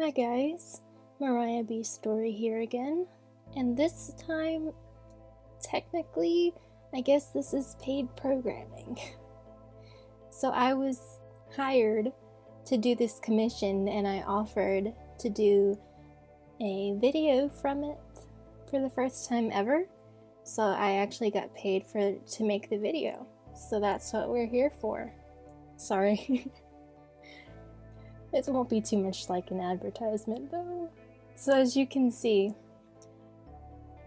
Hi guys, Mariahbstory here again, and this time, technically, I guess this is paid programming. So I was hired to do this commission and I offered to do a video from it for the first time ever. So I actually got paid to make the video. So that's what we're here for. Sorry. It won't be too much like an advertisement though. So as you can see,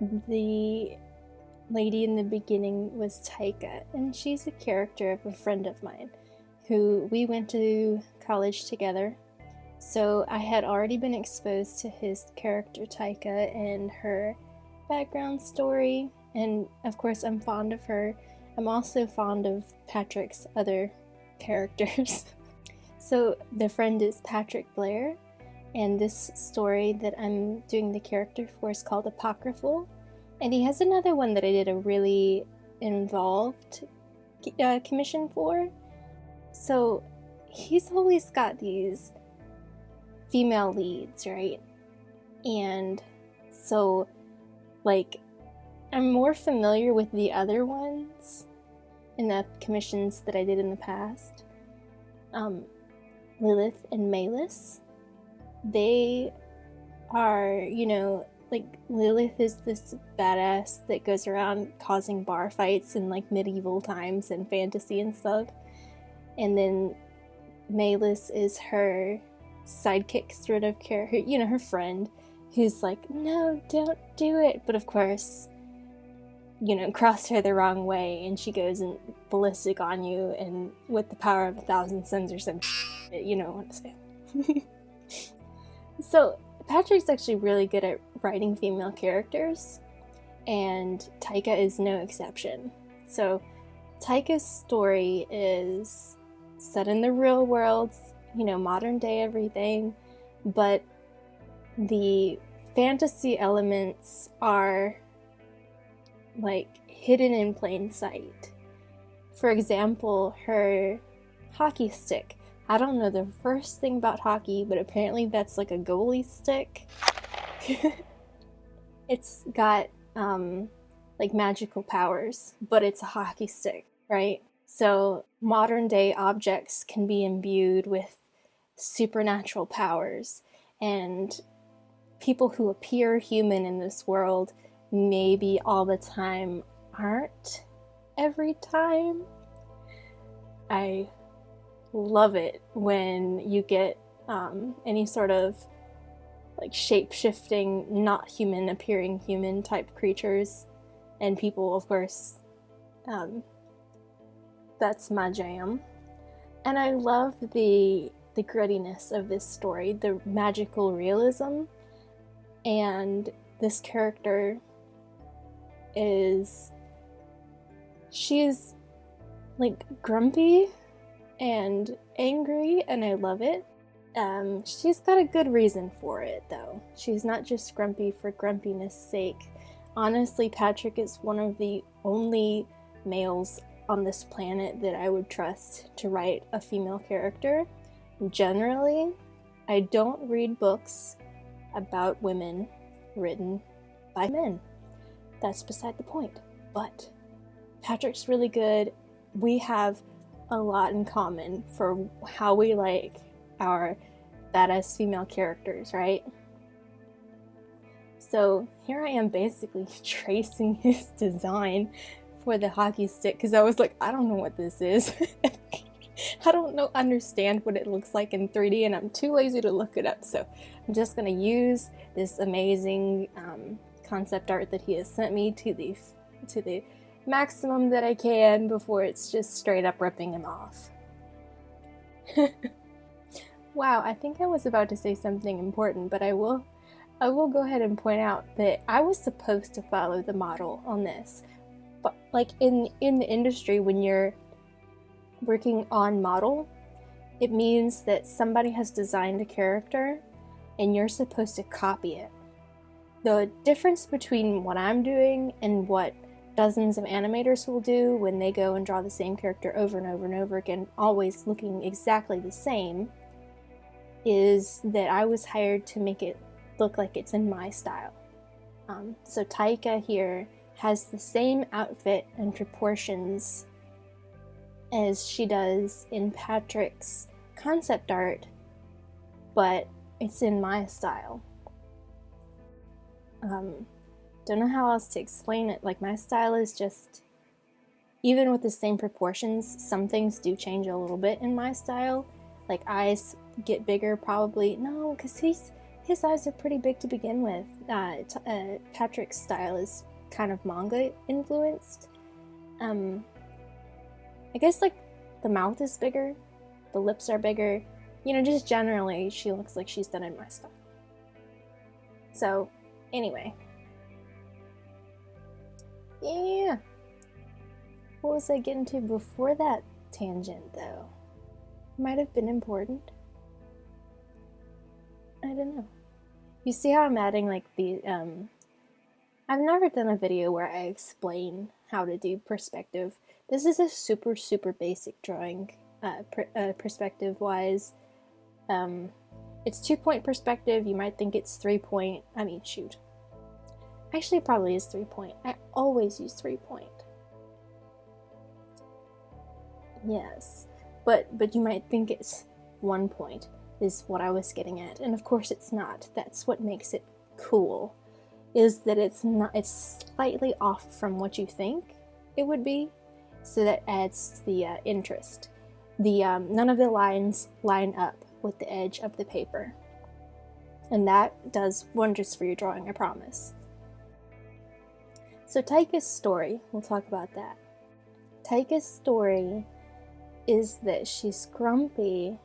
the lady in the beginning was Taika, and she's a character of a friend of mine who we went to college together. So I had already been exposed to his character Taika and her background story, and of course I'm fond of her. I'm also fond of Patrick's other characters. So the friend is Patrick Blair, and this story that I'm doing the character for is called Apocryphal, and he has another one that I did a really involved commission for. So he's always got these female leads, right? And so, like, I'm more familiar with the other ones in the commissions that I did in the past. Lilith and Malus. They are, like Lilith is this badass that goes around causing bar fights in like medieval times and fantasy and stuff. And then Malus is her sidekick sort of character, her friend who's like, no, don't do it. But of course, crossed her the wrong way and she goes and ballistic on you and with the power of 1,000 suns or something. You know what I'm saying. So Patrick's actually really good at writing female characters, and Taika is no exception. So Taika's story is set in the real world, modern day everything, but the fantasy elements are like hidden in plain sight. For example, her hockey stick. I don't know the first thing about hockey, but apparently that's like a goalie stick. It's got like magical powers, but it's a hockey stick, right? So modern day objects can be imbued with supernatural powers, and people who appear human in this world maybe all the time aren't every time. I love it when you get any sort of like shape-shifting, not human appearing human type creatures and people, of course. That's my jam. And I love the grittiness of this story, the magical realism, and this character she's like grumpy and angry, and I love it. She's got a good reason for it, though. She's not just grumpy for grumpiness sake. Honestly, Patrick is one of the only males on this planet that I would trust to write a female character. Generally, I don't read books about women written by men. That's beside the point. But Patrick's really good. We have a lot in common for how we like our badass female characters, right? So here I am basically tracing his design for the hockey stick because I was like, I don't know what this is. I don't understand what it looks like in 3D, and I'm too lazy to look it up, so I'm just gonna use this amazing concept art that he has sent me to the maximum that I can before it's just straight up ripping him off. Wow, I think I was about to say something important, but I will go ahead and point out that I was supposed to follow the model on this. But like in the industry, when you're working on model, it means that somebody has designed a character and you're supposed to copy it. The difference between what I'm doing and what dozens of animators will do when they go and draw the same character over and over and over again, always looking exactly the same, is that I was hired to make it look like it's in my style. So Taika here has the same outfit and proportions as she does in Patrick's concept art, but it's in my style. Don't know how else to explain it. Like, my style is just, even with the same proportions, some things do change a little bit in my style. Like, eyes get bigger, probably. No, because his eyes are pretty big to begin with. Patrick's style is kind of manga influenced. I guess, like, the mouth is bigger, the lips are bigger. You know, just generally, she looks like she's done in my style. So, anyway. Yeah. What was I getting to before that tangent, though? Might have been important. I don't know. You see how I'm adding, like, the, I've never done a video where I explain how to do perspective. This is a super, super basic drawing, perspective-wise. It's 2-point perspective. You might think it's 3-point. I mean, shoot. Actually, it probably is 3-point. I always use 3-point. Yes. But you might think it's 1 point, is what I was getting at. And of course it's not. That's what makes it cool, is that it's slightly off from what you think it would be. So that adds the interest. None of the lines line up with the edge of the paper. And that does wonders for your drawing, I promise. So Taika's story, we'll talk about that. Taika's story is that she's grumpy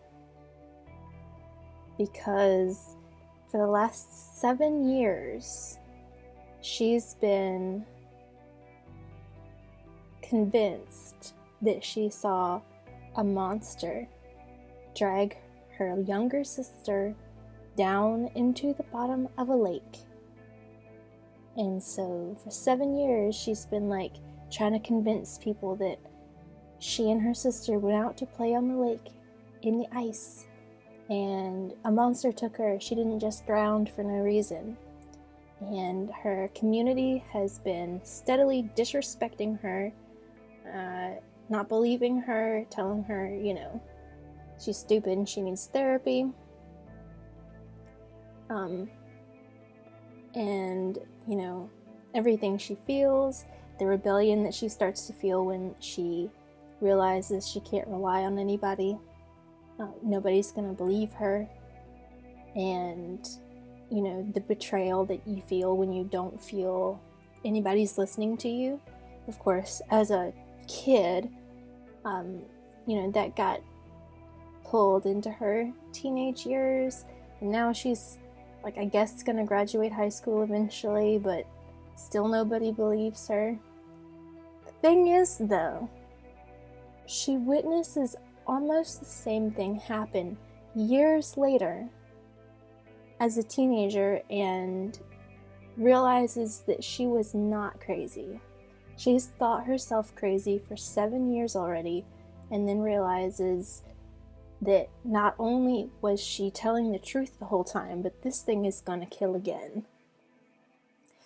because for the last 7 years, she's been convinced that she saw a monster drag her younger sister down into the bottom of a lake. And so for 7 years, she's been like trying to convince people that she and her sister went out to play on the lake in the ice, and a monster took her. She didn't just drown for no reason. And her community has been steadily disrespecting her, not believing her, telling her, you know, she's stupid and she needs therapy. And, you know, everything she feels, the rebellion that she starts to feel when she realizes she can't rely on anybody. Nobody's gonna believe her. And, you know, the betrayal that you feel when you don't feel anybody's listening to you. Of course, as a kid, you know, that got pulled into her teenage years. And now she's, like, I guess gonna graduate high school eventually, but still nobody believes her. The thing is, though, she witnesses almost the same thing happen years later as a teenager and realizes that she was not crazy. She's thought herself crazy for 7 years already, and then realizes that not only was she telling the truth the whole time, but this thing is gonna kill again.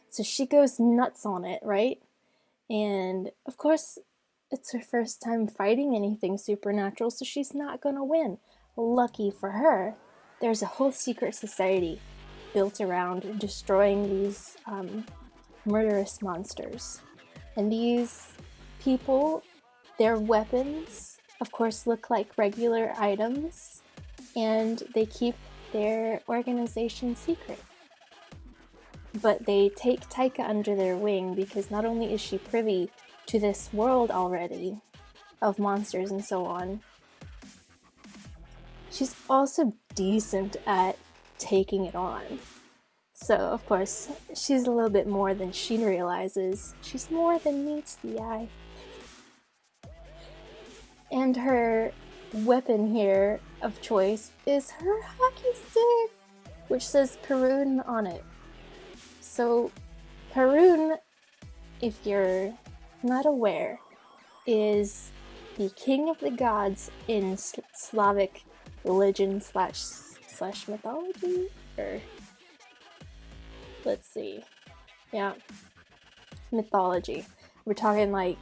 So she goes nuts on it, right? And of course, it's her first time fighting anything supernatural, so she's not gonna win. Lucky for her, there's a whole secret society built around destroying these murderous monsters. And these people, their weapons, of course, look like regular items, and they keep their organization secret. But they take Taika under their wing because not only is she privy to this world already of monsters and so on, she's also decent at taking it on. So, of course, she's a little bit more than she realizes. She's more than meets the eye. And her weapon here of choice is her hockey stick, which says Perun on it. So, Perun, if you're not aware, is the king of the gods in Slavic religion / slash mythology, or let's see, yeah, mythology. We're talking like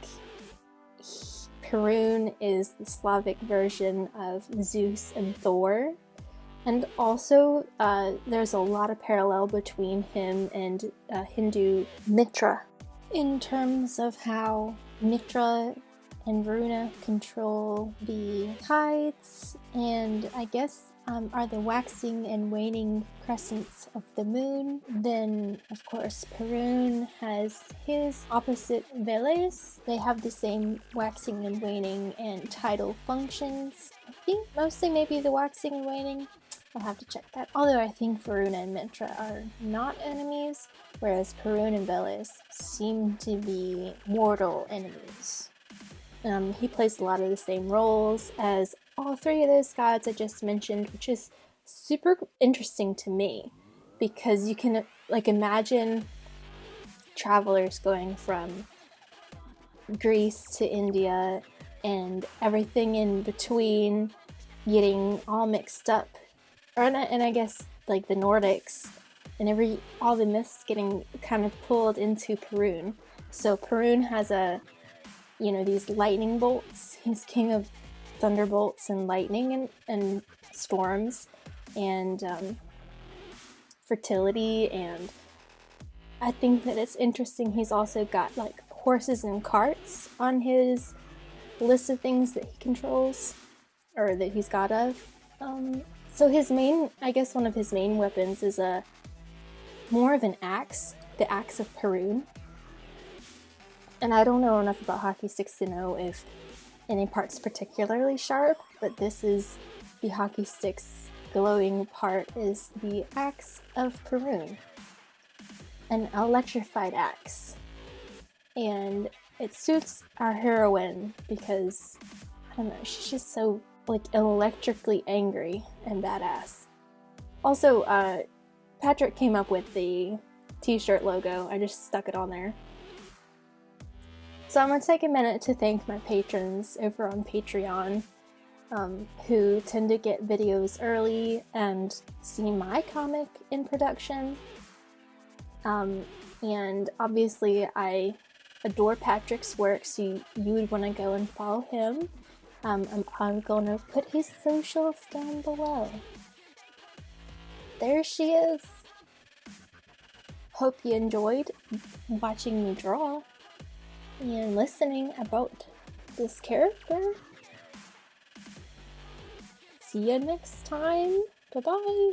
Perun is the Slavic version of Zeus and Thor, and also there's a lot of parallel between him and Hindu Mitra in terms of how Mitra and Varuna control the tides, and I guess are the waxing and waning crescents of the moon. Then, of course, Perun has his opposite Veles. They have the same waxing and waning and tidal functions. I think mostly maybe the waxing and waning. I'll have to check that. Although I think Varuna and Mitra are not enemies, whereas Perun and Veles seem to be mortal enemies. He plays a lot of the same roles as all three of those gods I just mentioned, which is super interesting to me because you can like imagine travelers going from Greece to India and everything in between getting all mixed up, and I guess like the Nordics and all the myths getting kind of pulled into Perun. So Perun has these lightning bolts. He's king of thunderbolts and lightning and storms and fertility, and I think that it's interesting he's also got like horses and carts on his list of things that he controls or that he's got of. So one of his main weapons is more of an axe, the Axe of Perun. And I don't know enough about hockey sticks to know if any part's particularly sharp, but this is the hockey stick's glowing part is the Axe of Perun, an electrified axe. And it suits our heroine because, I don't know, she's just so like electrically angry and badass. Also, Patrick came up with the t-shirt logo. I just stuck it on there. So I'm going to take a minute to thank my patrons over on Patreon who tend to get videos early and see my comic in production. And obviously I adore Patrick's work, so you would want to go and follow him. I'm going to put his socials down below. There she is. Hope you enjoyed watching me draw and listening about this character. See you next time. Bye-bye.